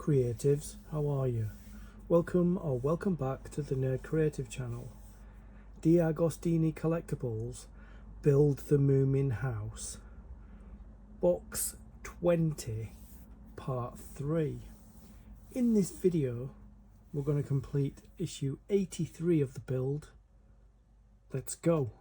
creatives, how are you? Welcome back to the Nerd Creative channel. DeAgostini Collectibles build the Moomin house. Box 20 part 3. In this video we're going to complete issue 83 of the build. Let's go.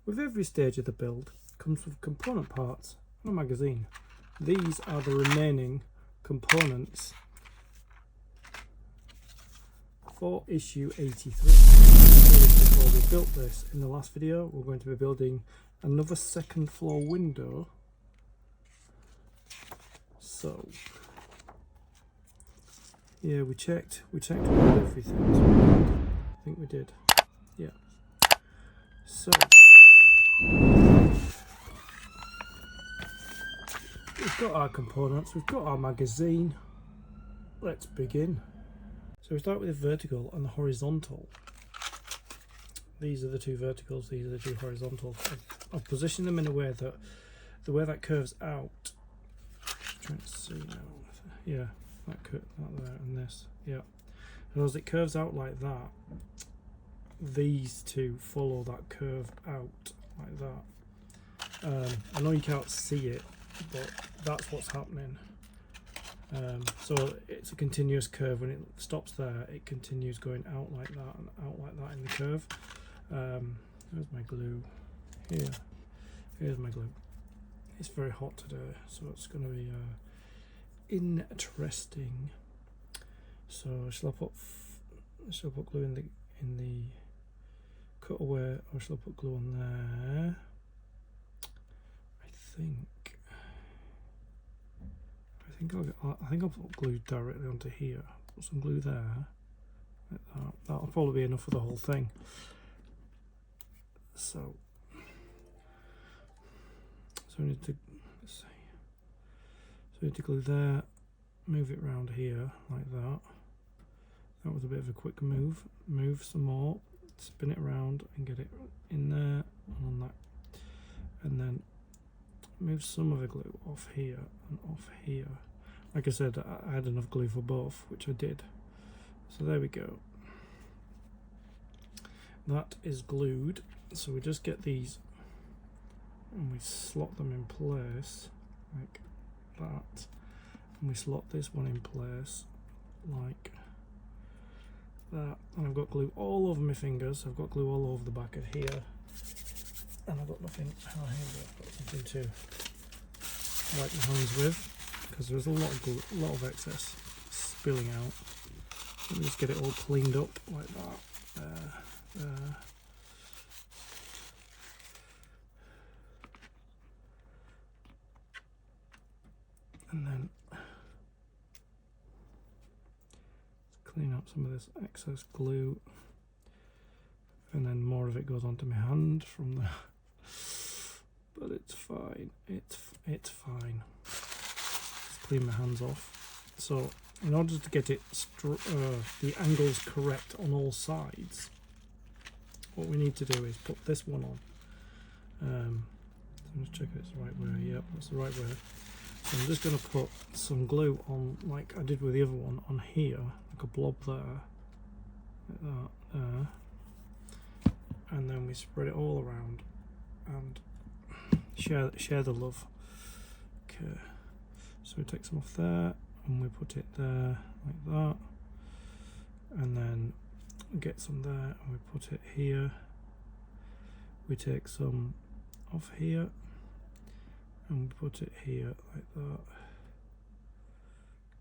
With every stage of the build comes with component parts and a magazine. These are the remaining components for issue 83. Before we built this, in the last video we're going to be building another second floor window. So yeah, we checked everything. I think we did. Yeah. So we've got our components, we've got our magazine. Let's begin. So we start with the vertical and the horizontal. These are the two verticals, these are the two horizontals. I've positioned them in a way that the way that curves out. Just trying to see now. Yeah, that there and this. Yeah. And as it curves out like that, these two follow that curve out like that. I know you can't see it, but that's what's happening. So it's a continuous curve. When it stops there, it continues going out like that and out like that in the curve. There's my glue. Here's my glue. It's very hot today, so it's going to be interesting. So shall I put glue in the cutaway, or shall I put glue on there? I think I'll put glue directly onto here. Put some glue there, like that. That'll probably be enough for the whole thing. So we need to, let's see. So we need to glue there, move it round here like that. That was a bit of a quick move. Move some more, spin it around and get it in there and on that, and then move some of the glue off here and off here. Like I said, I had enough glue for both, which I did. So there we go. That is glued. So we just get these and we slot them in place like that. And we slot this one in place like that. And I've got glue all over my fingers. I've got glue all over the back of here. And I've got nothing, I've got something to wipe my hands with, because there's a lot of excess spilling out. Let me just get it all cleaned up like that. There. And then clean up some of this excess glue, and then more of it goes onto my hand from the. But it's fine. It's fine. Just clean my hands off. So in order to get it the angles correct on all sides, what we need to do is put this one on. Let's check if it's the right way. Yep, that's the right way. So I'm just going to put some glue on, like I did with the other one, on here, like a blob there, like that, there. And then we spread it all around and share the love. Okay, so we take some off there and we put it there like that, and then we get some there and we put it here. We take some off here and we put it here like that.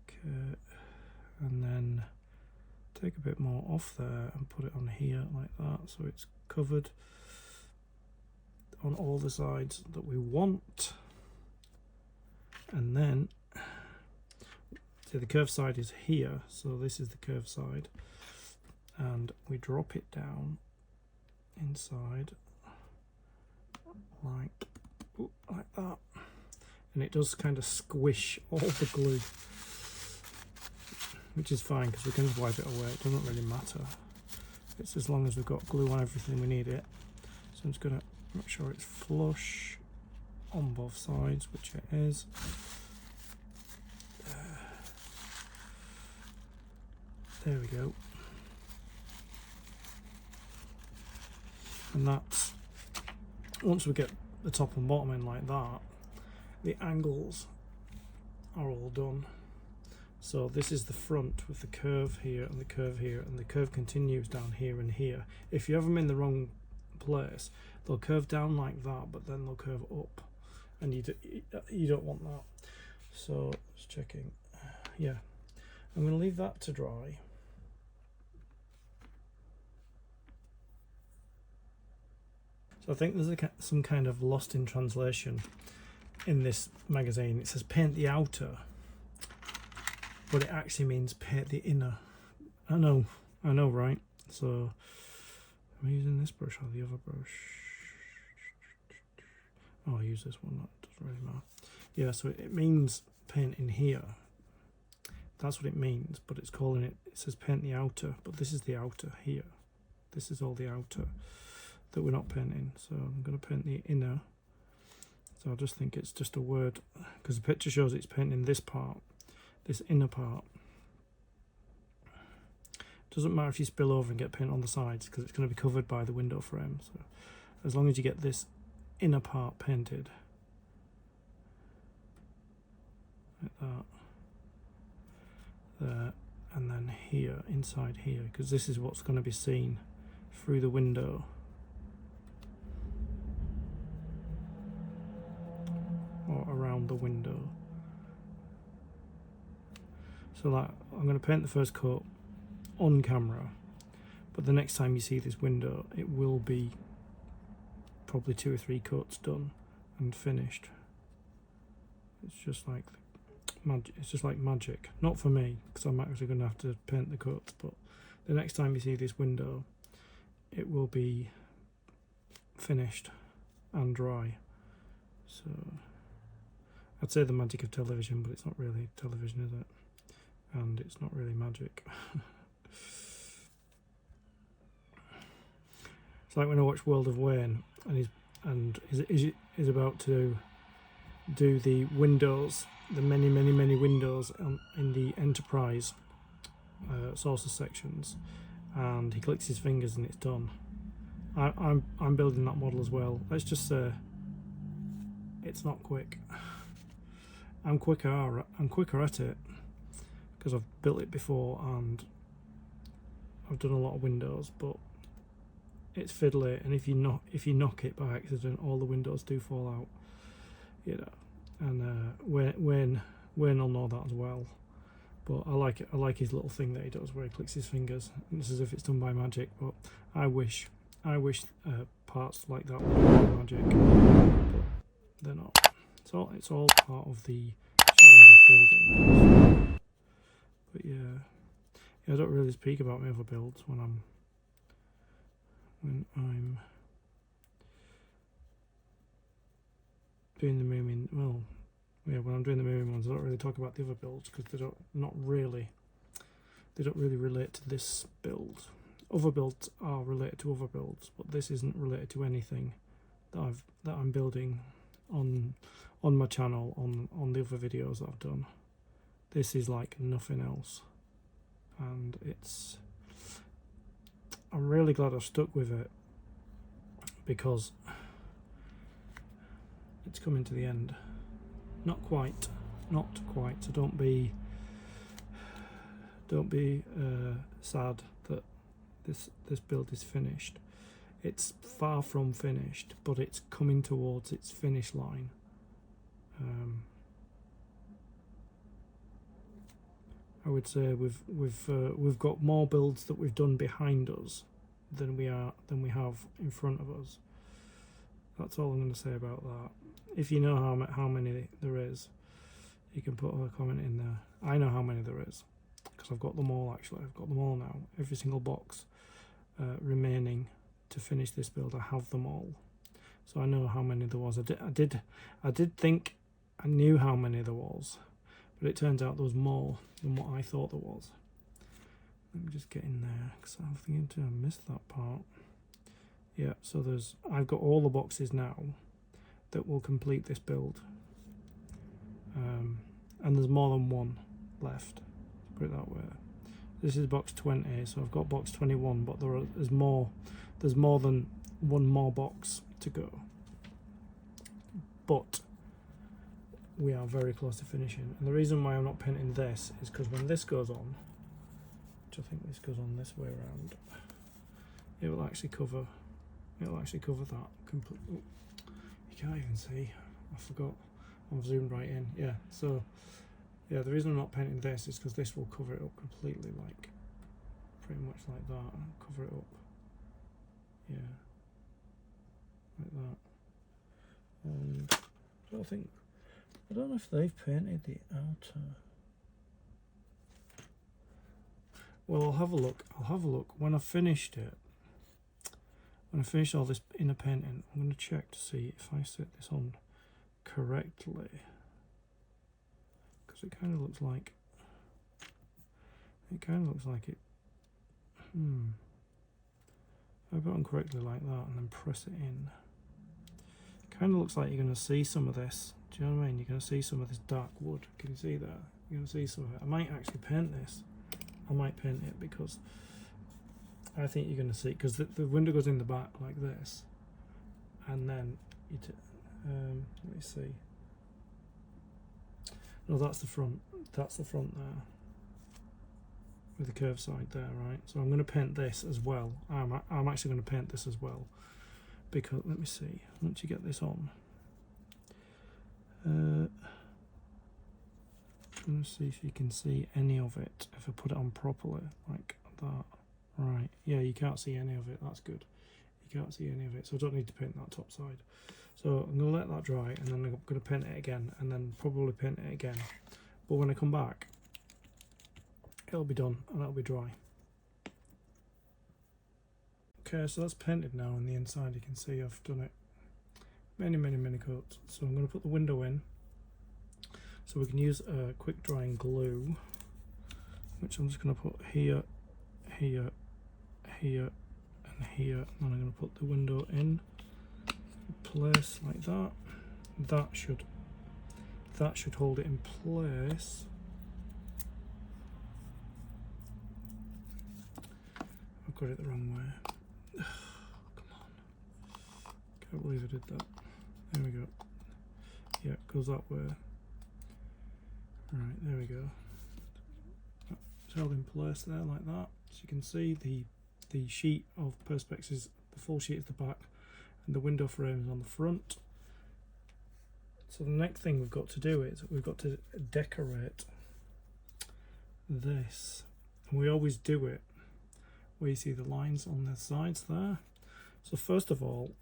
Okay, and then take a bit more off there and put it on here like that, so it's covered on all the sides that we want. And then see, the curved side is here, so this is the curved side, and we drop it down inside like that, and it does kind of squish all the glue, which is fine because we can just wipe it away. It doesn't really matter. It's as long as we've got glue on everything we need it. So I'm just going to make sure it's flush on both sides, which it is. There we go. And that's, once we get the top and bottom in like that, the angles are all done. So this is the front with the curve here and the curve here, and the curve continues down here and here. If you have them in the wrong place, they'll curve down like that, but then they'll curve up, and you don't want that. So just checking. Yeah, I'm going to leave that to dry. So I think there's some kind of lost in translation in this magazine. It says paint the outer, but it actually means paint the inner. I know, right? So I'm using this brush or the other brush. Oh, I'll use this one, that doesn't really matter. Yeah, so it means paint in here. That's what it means, but it's calling it, it says paint the outer, but this is the outer here. This is all the outer that we're not painting. So I'm going to paint the inner. So I just think it's just a word, because the picture shows it's painting this part, this inner part. Doesn't matter if you spill over and get paint on the sides, because it's going to be covered by the window frame. So as long as you get this inner part painted like that, there, and then here, inside here, because this is what's going to be seen through the window. Or around the window. So that I'm going to paint the first coat on camera, but the next time you see this window, it will be probably 2 or 3 coats done and finished. It's just like magic. It's just like magic. Not for me, because I'm actually going to have to paint the coats, but the next time you see this window, it will be finished and dry. So I'd say the magic of television, but it's not really television, is it? And it's not really magic. It's like when I watch World of Wayne, and he's about to do the windows, the many windows in the Enterprise sources sections, and he clicks his fingers and it's done. I'm building that model as well. Let's just say it's not quick. I'm quicker at it because I've built it before and I've done a lot of windows, but it's fiddly, and if you knock it by accident, all the windows do fall out, you know. And Wayne will know that as well. But I like it. I like his little thing that he does where he clicks his fingers. It's as if it's done by magic. But I wish parts like that were done by magic, but they're not. So it's all part of the challenge of building. But yeah, I don't really speak about my other builds when I'm doing the Moomin. Well, yeah, when I'm doing the Moomin ones, I don't really talk about the other builds because they don't really relate to this build. Other builds are related to other builds, but this isn't related to anything that I'm building on my channel, on the other videos that I've done. This is like nothing else, and I'm really glad I've stuck with it because it's coming to the end. Not quite, so don't be sad that this build is finished. It's far from finished, but it's coming towards its finish line. I would say we've got more builds that we've done behind us than we have in front of us. That's all I'm going to say about that. If you know how many there is, you can put a comment in there. I know how many there is because I've got them all. Actually, I've got them all now. Every single box remaining to finish this build, I have them all. So I know how many there was. I did think I knew how many there was, but it turns out there was more than what I thought there was. Let me just get in there because I'm thinking I missed that part. Yeah, so I've got all the boxes now that will complete this build, and there's more than one left, put it that way. This is box 20, so I've got box 21, but there's more than one more box to go, but we are very close to finishing. And the reason why I'm not painting this is because when this goes on, which I think this goes on this way around, it will actually cover it'll actually cover that completely. Oh, you can't even see, I forgot, I've zoomed right in. Yeah, so yeah, the reason I'm not painting this is because this will cover it up completely, like pretty much like that. Cover it up, yeah, like that. And I don't know if they've painted the outer. Well, I'll have a look when I've finished it. When I finish all this inner painting, I'm going to check to see if I set this on correctly, because it kind of looks like it. If I put it on correctly like that and then press it in, it kind of looks like you're going to see some of this. Do you know what I mean? You're going to see some of this dark wood. Can you see that? You're going to see some of it. I might actually paint this. I might paint it because I think you're going to see, because the window goes in the back like this, and then let me see. No, that's the front. That's the front there, with the curved side there, right? So I'm going to paint this as well. I'm actually going to paint this as well, because let me see. Once you get this on, I'm going to see if you can see any of it if I put it on properly like that. Right, yeah, you can't see any of it. That's good. You can't see any of it, so I don't need to paint that top side. So I'm going to let that dry, and then I'm going to paint it again, and then probably paint it again. But when I come back, it'll be done and it'll be dry. Okay, so that's painted now on the inside. You can see I've done it many coats. So I'm going to put the window in. So we can use quick drying glue, which I'm just going to put here, here, here, and here. And then I'm going to put the window in place like that. That should hold it in place. I've got it the wrong way. Come on. Can't believe I did that. There we go. Yeah, it goes that way. Right, there we go. It's held in place there like that. So you can see the sheet of perspex is the full sheet at the back, and the window frame is on the front. So the next thing we've got to do is we've got to decorate this, and we always do it where you see the lines on the sides there. So first of all,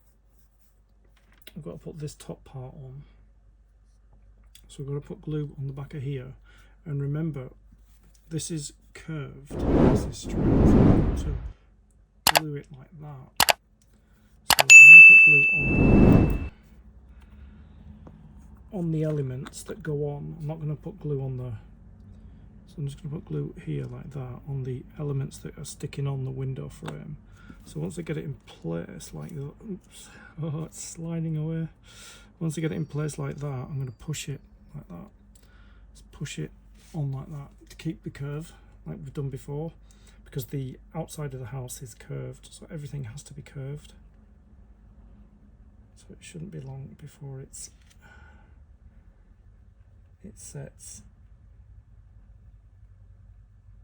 I've got to put this top part on. So we've got to put glue on the back of here, and remember, this is curved, this is straight, so I'm going to glue it like that. So I'm going to put glue on the elements that go on. I'm not going to put glue on the, so I'm just going to put glue here like that on the elements that are sticking on the window frame. So once I get it in place like that, oops, oh, it's sliding away. Once I get it in place like that, I'm going to push it like that. Just push it on like that to keep the curve like we've done before, because the outside of the house is curved, so everything has to be curved. So it shouldn't be long before it sets.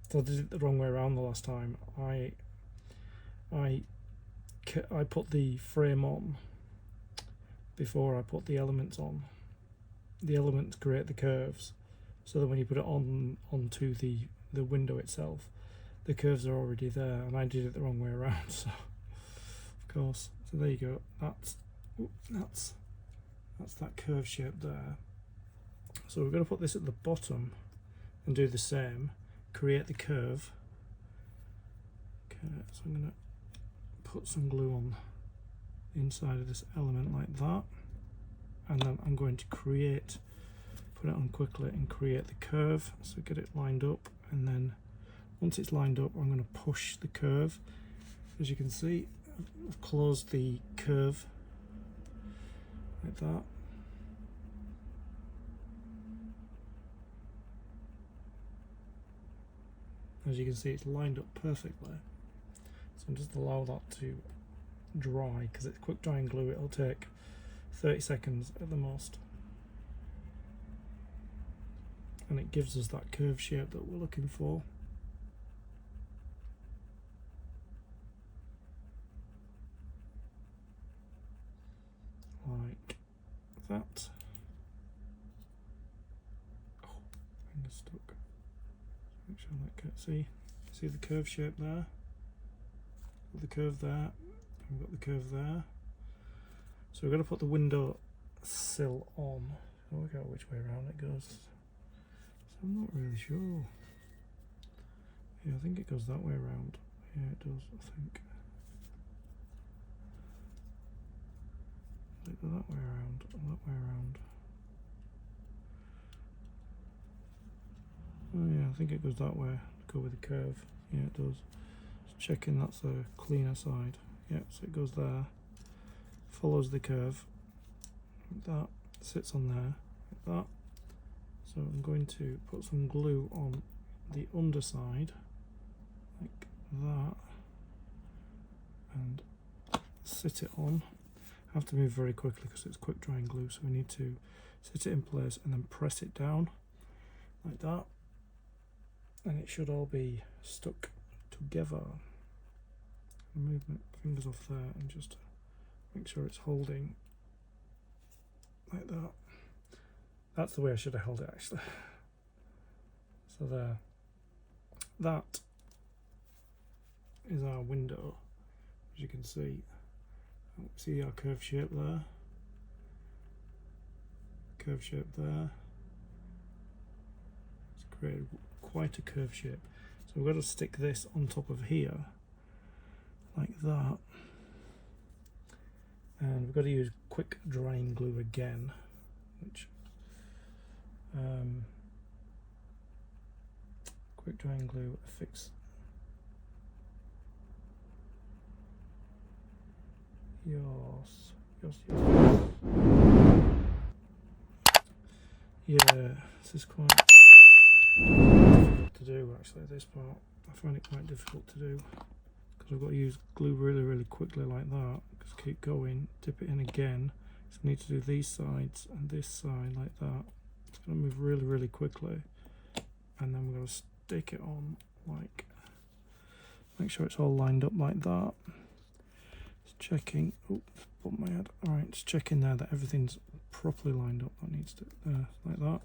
So I did it the wrong way around the last time. I put the frame on before I put the elements on. The elements create the curves, so that when you put it onto the window itself, the curves are already there, and I did it the wrong way around. So of course, so there you go. That's that curve shape there. So we're going to put this at the bottom and do the same, create the curve. Okay, so I'm going to put some glue on the inside of this element like that, and then I'm going to put it on quickly and create the curve. So get it lined up, and then once it's lined up, I'm going to push the curve. As you can see, I've closed the curve like that. As you can see, it's lined up perfectly. So I'll just allow that to dry, because it's quick drying glue. It'll take 30 seconds at the most, and it gives us that curve shape that we're looking for. that. Oh, finger's stuck. Make sure that gets, see the curve shape there? Got the curve there, and we've got the curve there. So we're going to put the window sill on. I'll work out which way around it goes. So I'm not really sure. Yeah, I think it goes that way around. Yeah, it does, I think. Does it go that way around or that way around? Oh yeah, I think it goes that way. Go with the curve. Yeah, it does. Just checking that's a cleaner side. Yeah, so it goes there. Follows the curve. Like that. Sits on there. Like that. So I'm going to put some glue on the underside. Like that. And sit it on. I have to move very quickly because it's quick drying glue, so we need to sit it in place and then press it down like that, and it should all be stuck together. Move my fingers off there and just make sure it's holding like that. That's the way I should have held it actually. So there, that is our window, as you can see. See our curve shape there, curve shape there. It's created quite a curve shape. So we've got to stick this on top of here, like that. And we've got to use quick drying glue again, which quick drying glue affix. Yes. Yeah, this is quite difficult to do actually, this part. I find it quite difficult to do because I've got to use glue really quickly like that. Just keep going, dip it in again. So I need to do these sides and this side like that. It's going to move really quickly, and then we're going to stick it on, like, make sure it's all lined up like that. Checking, oops, bumped my head. Alright, just checking there that everything's properly lined up. That needs to, like that.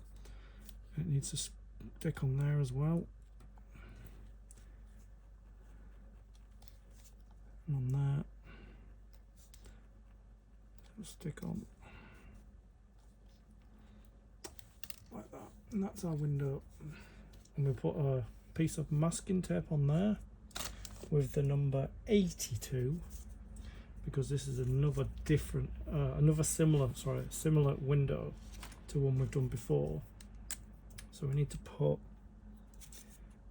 And it needs to stick on there as well. And on there. So stick on. Like that. And that's our window. And we put a piece of masking tape on there with the number 82. Because this is another different, similar window to one we've done before. So we need to put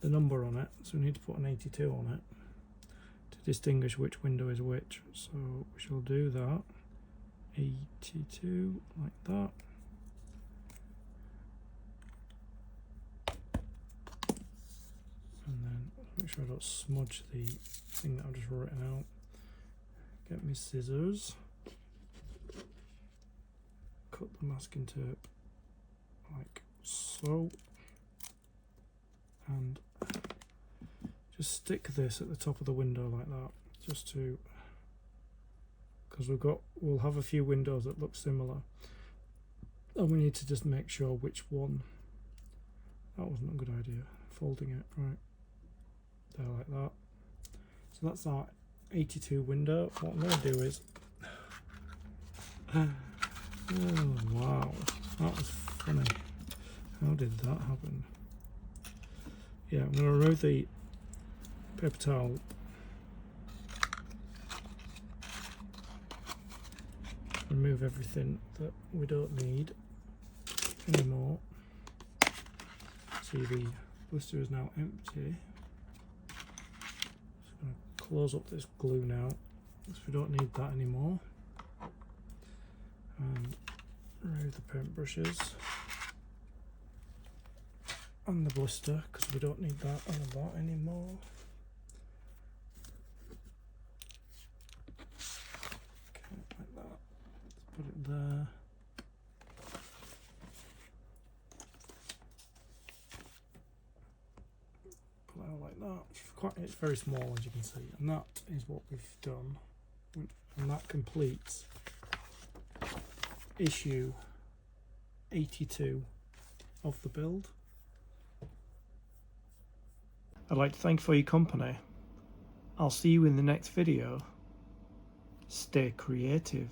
the number on it. So we need to put an 82 on it to distinguish which window is which. So we shall do that. 82, like that. And then make sure I don't smudge the thing that I've just written out. Get me scissors, cut the masking tape like so, and just stick this at the top of the window like that, just to, because we'll have a few windows that look similar, and we need to just make sure which one. That wasn't a good idea, folding it right there like that. So that's our 82 window. What I'm going to do is, oh wow, that was funny. How did that happen? Yeah, I'm going to remove the paper towel. Remove everything that we don't need anymore. See, the blister is now empty. Close up this glue now, because we don't need that anymore, and remove the paint brushes and the blister, because we don't need that and that anymore. Okay, like that. Let's put it there. Pull it out like that. It's very small, as you can see, and that is what we've done, and that completes issue 82 of the build. I'd like to thank you for your company. I'll see you in the next video. Stay creative.